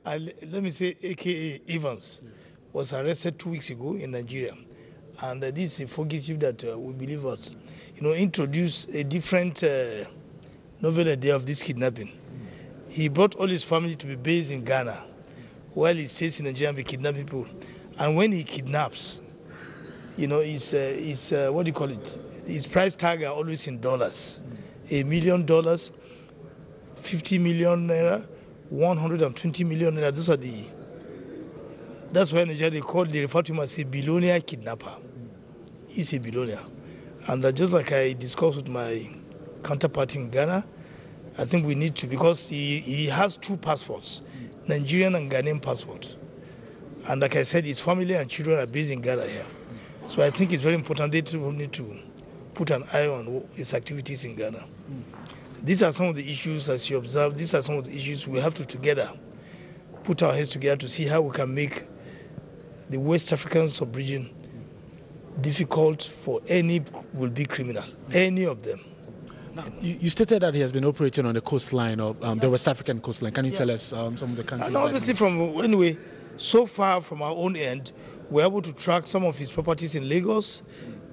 let me say, AKA Evans, was arrested 2 weeks ago in Nigeria. And this is a fugitive that we believe was, introduced a different novel idea of this kidnapping. He brought all his family to be based in Ghana, while he stays in Nigeria and be kidnapping people. And when he kidnaps, his what do you call it? His price tag are always in dollars. $1 million, 50 million naira, 120 million naira. Those are that's why in Nigeria they refer to him as a billionaire kidnapper. He's a billionaire. And just like I discussed with my counterpart in Ghana, I think we need to, because he has 2 passports, Nigerian and Ghanaian passports. And like I said, his family and children are based in Ghana here. So I think it's very important they need to put an eye on his activities in Ghana. These are some of the issues, as you observe, these are some of the issues we have to together put our heads together to see how we can make the West African sub-region difficult for any will-be criminal, any of them. Now, you stated that he has been operating on the coastline of the West African coastline. Can you tell us some of the countries? And obviously, so far from our own end, we're able to track some of his properties in Lagos.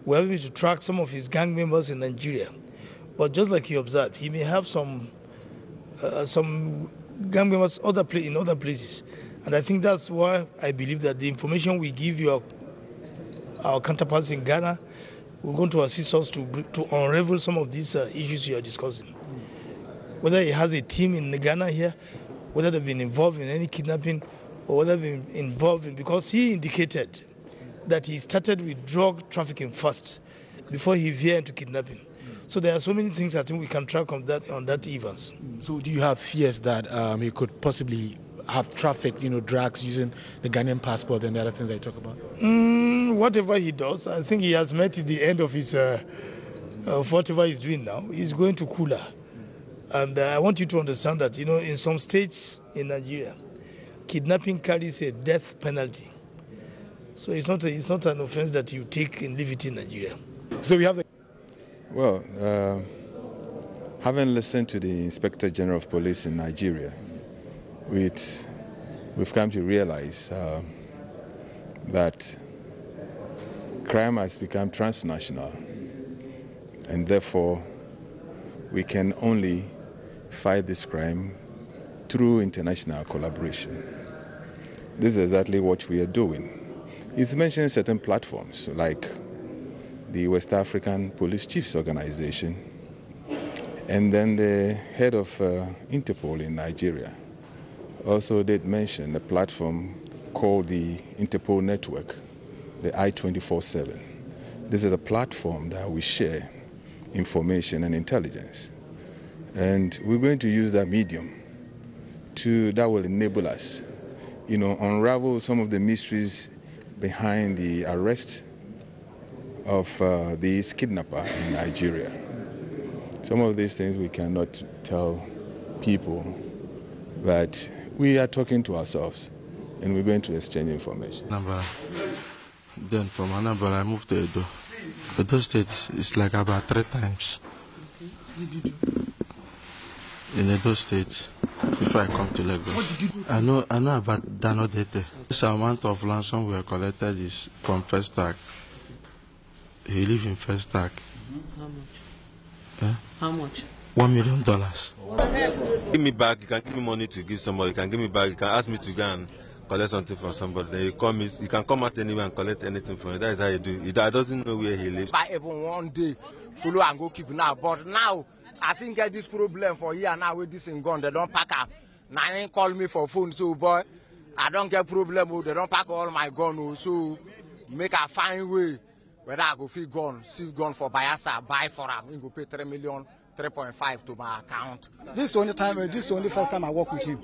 We're able to track some of his gang members in Nigeria. But just like you observed, he may have some gang members in other places. And I think that's why I believe that the information we give our counterparts in Ghana, we're going to assist us to unravel some of these issues you are discussing. Whether he has a team in Ghana here, whether they've been involved in any kidnapping, or whether they've been involved in, because he indicated that he started with drug trafficking first before he veered into kidnapping. So there are so many things I think we can track on that Evans. So do you have fears that he could possibly have trafficked, drugs using the Ghanaian passport and the other things that you talk about? Whatever he does, I think he has met the end of his of whatever he's doing now. He's going to cooler. And I want you to understand that, in some states in Nigeria, kidnapping carries a death penalty. So it's not an offense that you take and leave it in Nigeria. So we have the... Well, having listened to the Inspector General of Police in Nigeria, we've come to realize that crime has become transnational, and therefore we can only fight this crime through international collaboration. This is exactly what we are doing. He's mentioned certain platforms like the West African Police Chiefs Organization, and then the head of Interpol in Nigeria also did mention a platform called the Interpol Network, the I-24/7. This is a platform that we share information and intelligence. And we're going to use that medium that will enable us, unravel some of the mysteries behind the arrest of this kidnapper in Nigeria. Some of these things we cannot tell people, but we are talking to ourselves and we're going to exchange information. Then from Anambra I moved to Edo. Edo State is like about 3 times. In Edo State, before I come to Lagos. What did you do? I know about Danodete. This amount of ransom we have collected is from First Tag. He lives in First Tag. How much? Yeah? How much? $1 million. Give me back. You can give me money to give somebody. You can give me back. You can ask me to go and collect something from somebody. Then you call me. You can come out anywhere and collect anything from me. That is how you do. He doesn't know where he lives. By even one day, follow and go keep now. But now, I think I this problem for here now with this in gun. They don't pack up. Now they call me for phone. So boy, I don't get problem. They don't pack all my gun. So make a fine way. Whether I go feel gun, see gun for Bayasa, buy for him. He go pay 3 million, 3.5 to my account. This is the only first time I work with him.